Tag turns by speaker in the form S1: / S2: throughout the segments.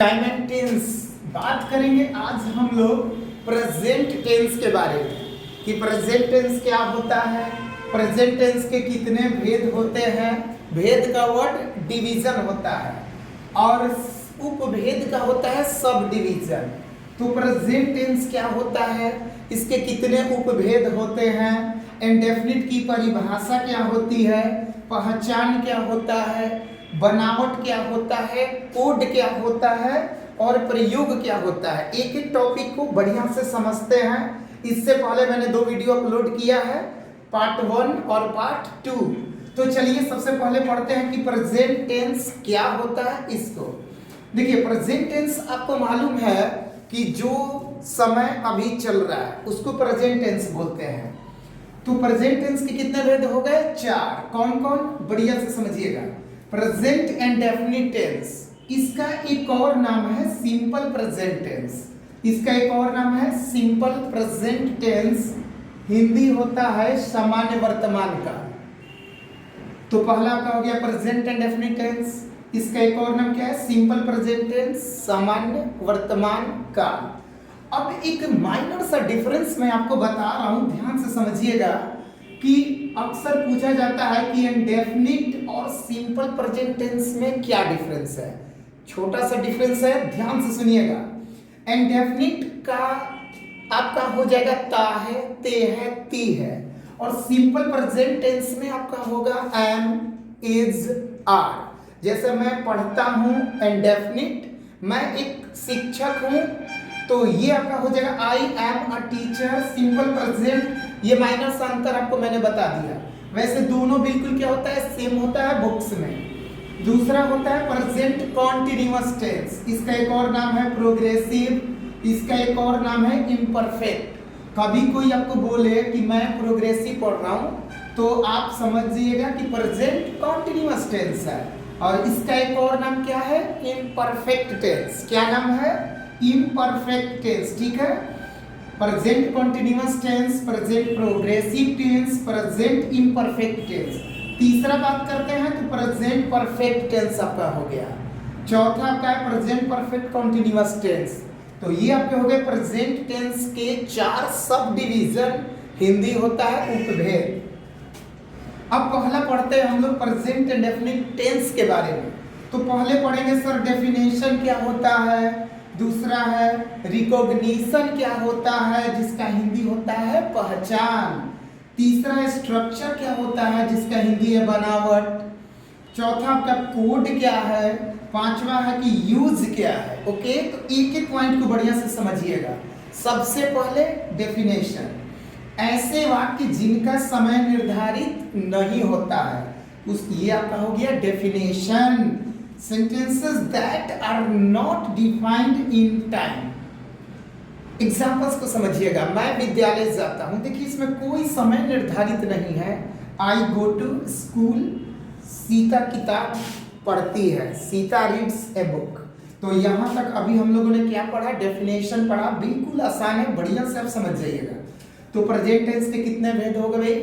S1: Time and tense बात करेंगे आज हम लोग प्रेजेंट टेंस के बारे में कि प्रेजेंट टेंस क्या होता है, प्रेजेंट टेंस के कितने भेद होते हैं। भेद का वर्ड डिवीजन होता है और उपभेद का होता है सब डिवीजन। तो प्रेजेंट टेंस क्या होता है, इसके कितने उपभेद होते हैं, इंडेफिनिट की परिभाषा क्या होती है, पहचान क्या होता है, बनावट क्या होता है, कोड क्या होता है और प्रयोग क्या होता है। एक एक टॉपिक को बढ़िया से समझते हैं। इससे पहले मैंने 2 वीडियो अपलोड किया है, पार्ट 1 और पार्ट 2। तो चलिए सबसे पहले पढ़ते हैं कि प्रेजेंट टेंस क्या होता है। इसको देखिए, प्रेजेंट टेंस आपको मालूम है कि जो समय अभी चल रहा है उसको प्रेजेंट टेंस बोलते हैं। तो प्रेजेंट टेंस के कितने भेद हो गए? 4। कौन कौन, बढ़िया से समझिएगा। प्रेजेंट एंड डेफिनिट टेंस, इसका एक और नाम है सिंपल प्रेजेंट टेंस। इसका एक और नाम है सिंपल प्रेजेंट टेंस। हिंदी होता है सामान्य वर्तमान काल। तो पहला आपका हो गया प्रेजेंट एंड डेफिनिट टेंस। इसका एक और नाम क्या है? सिंपल प्रेजेंट टेंस, सामान्य वर्तमान काल। अब एक माइनर सा डिफरेंस मैं आपको बता रहा हूं, ध्यान से समझिएगा कि अक्सर पूछा जाता है कि इंडेफिनिट और सिंपल प्रेजेंट टेंस में क्या डिफरेंस है। छोटा सा डिफरेंस है, ध्यान से सुनिएगा। इंडेफिनिट का आपका हो जाएगा ता है, ते है, ती है, और सिंपल प्रेजेंट टेंस में आपका होगा एम, इज, आर। जैसे मैं पढ़ता हूं इंडेफिनिट, मैं एक शिक्षक हूं, तो ये आपका हो जाएगा I am a teacher. Simple present, ये माइनर सा अंतर आपको मैंने बता दिया। वैसे दोनों बिल्कुल क्या होता है, सेम होता है बुक्स में। दूसरा होता है प्रेजेंट कॉन्टिन्यूअस टेंस। इसका एक और नाम है प्रोग्रेसिव, इसका एक और नाम है इम्परफेक्ट। कभी कोई आपको बोले कि मैं प्रोग्रेसिव पढ़ रहा हूं, तो आप समझिएगा कि प्रेजेंट कॉन्टिन्यूअस टेंस है। और इसका एक और नाम क्या है? Imperfect tense. क्या नाम है? Imperfect tense. ठीक है, present continuous tense, present progressive tense, present imperfect tense. तीसरा बात करते हैं तो प्रेजेंट परफेक्ट टेंस आपका हो गया। चौथा आपका है प्रेजेंट परफेक्ट कॉन्टिन्यूअस टेंस। तो ये आपके हो गए प्रेजेंट टेंस के 4 सब डिवीजन। हिंदी होता है उपभेद। अब पहला पढ़ते हैं हम लोग प्रेजेंट इंडेफिनिट टेंस के बारे में। तो पहले पढ़ेंगे सर डेफिनेशन क्या होता है, दूसरा है रिकॉग्निशन क्या होता है जिसका हिंदी होता है पहचान, तीसरा है स्ट्रक्चर क्या होता है जिसका हिंदी है बनावट, चौथा आपका कोड क्या है, पांचवा है कि यूज क्या है। ओके, तो एक एक पॉइंट को बढ़िया से समझिएगा। सबसे पहले डेफिनेशन, ऐसे वाक्य जिनका समय निर्धारित नहीं होता है, उस ये आपका हो गया definition. sentences that are not defined in time। Examples को समझिएगा। मैं विद्यालय जाता हूं, देखिए इसमें कोई समय निर्धारित नहीं है। आई गो टू स्कूल, सीता किताब पढ़ती है, सीता रीड्स ए बुक। तो यहां तक अभी हम लोगों ने क्या पढ़ा? डेफिनेशन पढ़ा। बिल्कुल आसान है, बढ़िया से आप समझ जाइएगा। तो प्रेजेंट टेंस के कितने भेद हो गए?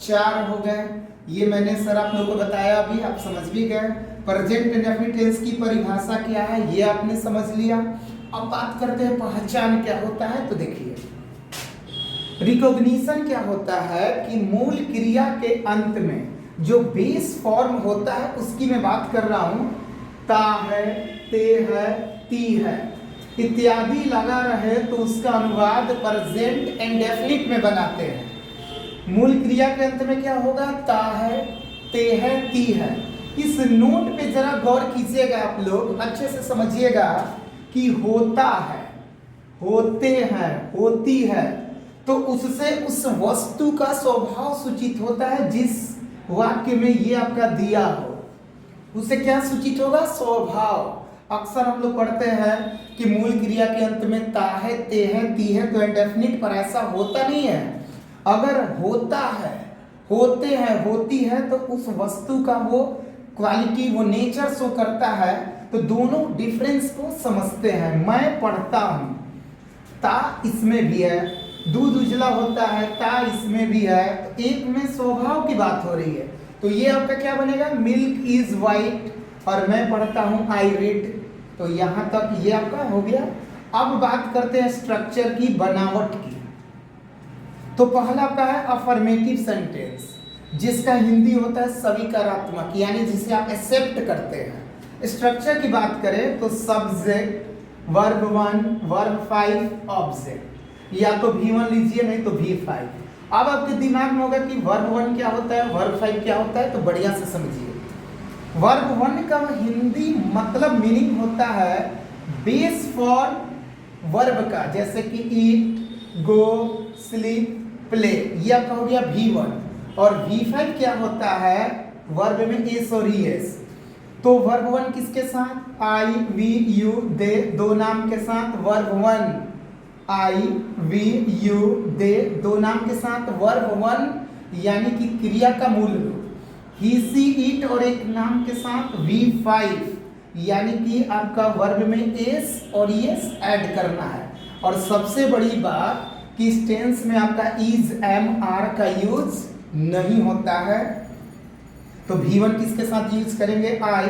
S1: 4 हो गए। ये मैंने सर आप लोगों को बताया, अभी आप समझ भी गए। प्रेजेंट इंडेफिनिट टेंस की परिभाषा क्या है ये आपने समझ लिया। अब बात करते हैं पहचान क्या होता है। तो देखिए, रिकॉग्निशन क्या होता है कि मूल क्रिया के अंत में जो बेस फॉर्म होता है उसकी मैं बात कर रहा हूं। ता है, ते है, ती है इत्यादि लगा रहे तो उसका अनुवाद प्रेजेंट इंडेफिनिट में बनाते हैं। मूल क्रिया के अंत में क्या होगा? ता है, ते है, ती है। इस नोट पे जरा गौर कीजिएगा, आप लोग अच्छे से समझिएगा कि होता है, होते हैं, होती है, तो उससे उस वस्तु का स्वभाव सूचित होता है। जिस वाक्य में ये आपका दिया हो उसे क्या सूचित होगा? स्वभाव। अक्सर हम लोग पढ़ते हैं कि मूल क्रिया के अंत में ता है, ते है, ती है, तो इंडेफिनिट, पर ऐसा होता नहीं है। अगर होता है, होते हैं, होती है, तो उस वस्तु का वो क्वालिटी, वो नेचर शो करता है। तो दोनों डिफरेंस को समझते हैं। मैं पढ़ता हूं, ता इसमें भी है, दूध उजला होता है, ता इसमें भी है, तो एक में स्वभाव की बात हो रही है। तो ये आपका क्या बनेगा? Milk is white. और मैं पढ़ता हूं आई रीड, तो यहाँ तक ये आपका हो गया। अब बात करते हैं स्ट्रक्चर की, बनावट की। तो पहला आपका है अफर्मेटिव सेंटेंस, जिसका हिंदी होता है स्वीकारात्मक, यानी जिसे आप एक्सेप्ट करते हैं। स्ट्रक्चर की बात करें तो सब्जेक्ट, वर्ब 1, वर्ब 5, ऑब्जेक्ट, या तो V1 लीजिए नहीं तो V5। अब आपके दिमाग में होगा कि वर्ब 1 क्या होता है, वर्ब 5 क्या होता है, तो बढ़िया से समझिए। वर्ब 1 का हिंदी मतलब मीनिंग होता है बेस फॉर वर्ब का, जैसे कि ईट, गो, स्लीप, प्ले, ये आपका हो गया V1। और V5 क्या होता है वर्ब में एस और ईएस। तो वर्ब 1 किसके साथ, आई, वी, यू, दे, दो नाम के साथ वर्ब 1, आई, वी, यू, दे, दो नाम के साथ वर्ब 1 यानी कि क्रिया का मूल रूप। ही, सी, इट और एक नाम के साथ V5 यानी कि आपका वर्ब में एस और ईएस ऐड करना है। और सबसे बड़ी बात कि इस टेंस में आपका इज, एम, आर का यूज नहीं होता है। तो V1 किसके साथ यूज करेंगे, आई,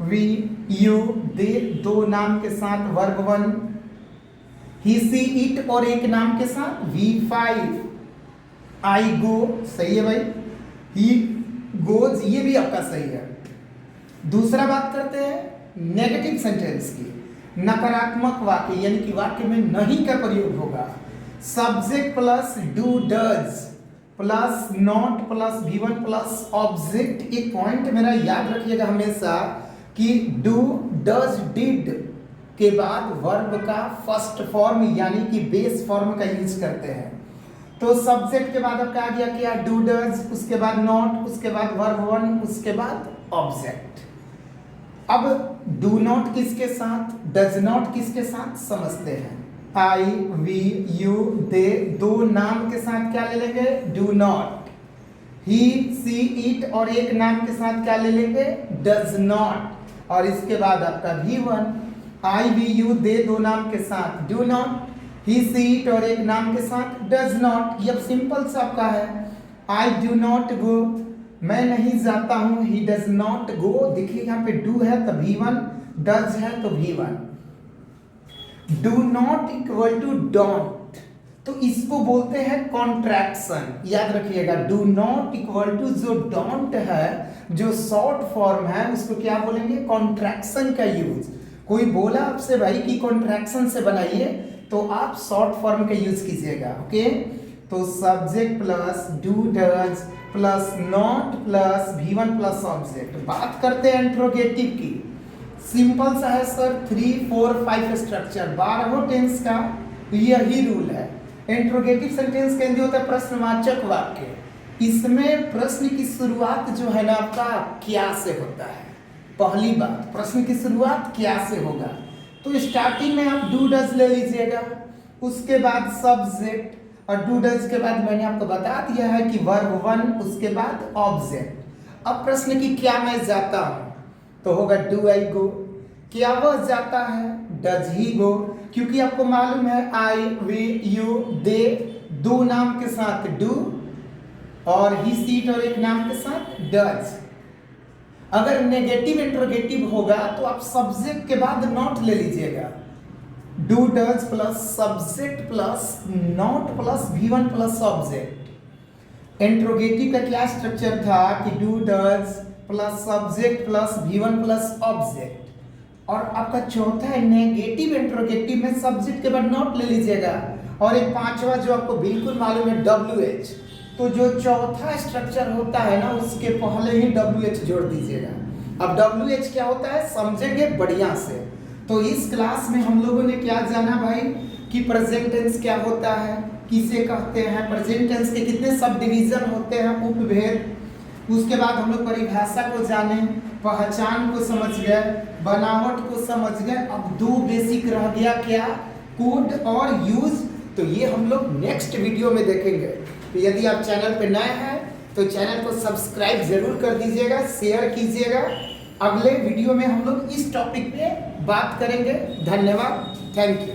S1: वी, यू, दे, दो नाम के साथ वर्ब 1, ही, सी, इट और एक नाम के साथ V5, आई गो, सही है भाई, ही गोज, ये भी आपका सही है। दूसरा बात करते हैं नेगेटिव सेंटेंस की, नकारात्मक वाक्य, यानी कि वाक्य में नहीं का प्रयोग होगा। Subject plus do, does plus not plus V1 plus object. एक पॉइंट मेरा याद रखिएगा हमेशा कि डू, डज, डिड के बाद वर्ब का फर्स्ट फॉर्म यानी कि बेस फॉर्म का यूज करते हैं। तो सब्जेक्ट के बाद आपका आ गया क्या, डू, डज, उसके बाद नॉट, उसके बाद वर्ब 1, उसके बाद ऑब्जेक्ट। अब डू नॉट किसके साथ, डज नॉट किसके साथ समझते हैं। आई, वी, यू, दे, दो नाम के साथ क्या ले लेंगे, do not. He, she, it और एक नाम के साथ क्या ले लेंगे, डज नॉट। और इसके बाद आपका V1, आई, वी, यू, दे, दो नाम के साथ do not, he, she, it और एक नाम के साथ डज नॉट। ये अब सिंपल सा आपका है। आई डू नॉट गो, मैं नहीं जाता हूं, ही डज नॉट गो। देखिए यहाँ पे डू है तो V1, डज है तो V1। Do not equal to don't, तो इसको बोलते हैं कॉन्ट्रैक्शन, याद रखिएगा। डू नॉट इक्वल टू जो डोंट है, जो शॉर्ट फॉर्म है, उसको क्या बोलेंगे, कॉन्ट्रैक्शन का यूज। कोई बोला आपसे भाई कि कॉन्ट्रैक्शन से बनाइए, तो आप शॉर्ट फॉर्म का यूज कीजिएगा। ओके, तो subject plus do, does plus not plus V1 plus object. बात करते हैं इंट्रोगेटिव की। सिंपल सा है सर, 3, 4, 5 स्ट्रक्चर, 12 टेंस का यही रूल है। इंट्रोगेटिव सेंटेंस के अंदर होता है प्रश्नवाचक वाक्य। इसमें प्रश्न की शुरुआत जो है ना आपका क्या से होता है। पहली बात, प्रश्न की शुरुआत क्या से होगा, तो स्टार्टिंग में आप डू, डज ले लीजिएगा, उसके बाद सब्जेक्ट, और डू, डज के बाद मैंने आपको बता दिया है कि वर्ब 1, उसके बाद ऑब्जेक्ट। अब प्रश्न की क्या मैं जाता हूं, तो होगा डू आई गो। क्या वह जाता है, डज ही गो, क्योंकि आपको मालूम है आई, वी, यू, दे, दो नाम के साथ डू, और ही, सीट और एक नाम के साथ डज। अगर नेगेटिव इंट्रोगेटिव होगा तो आप सब्जेक्ट के बाद नॉट ले लीजिएगा। Do, does plus subject plus not plus V1 plus object. Interrogative का क्या स्ट्रक्चर था कि do, does plus subject plus V1 plus object. और आपका चौथा है नेगेटिव इंट्रोगेटिव में सब्जेक्ट के बाद नॉट ले लीजिएगा। और एक पांचवा जो आपको बिल्कुल मालूम है WH, तो जो चौथा स्ट्रक्चर होता है ना, उसके पहले ही WH जोड़ दीजिएगा। अब WH क्या होता है समझेंगे बढ़िया से। तो इस क्लास में हम लोगों ने क्या जाना भाई कि प्रेजेंट टेंस क्या होता है, किसे कहते हैं, प्रेजेंट टेंस के कितने सब डिवीजन होते हैं, उपभेद। उसके बाद हम लोग परिभाषा को जाने, पहचान को समझ गए, बनावट को समझ गए। अब 2 बेसिक रह गया क्या, कोड और यूज। तो ये हम लोग नेक्स्ट वीडियो में देखेंगे। तो यदि आप चैनल पे नए हैं तो चैनल को सब्सक्राइब जरूर कर दीजिएगा, शेयर कीजिएगा। अगले वीडियो में हम लोग इस टॉपिक पे बात करेंगे। धन्यवाद, थैंक यू।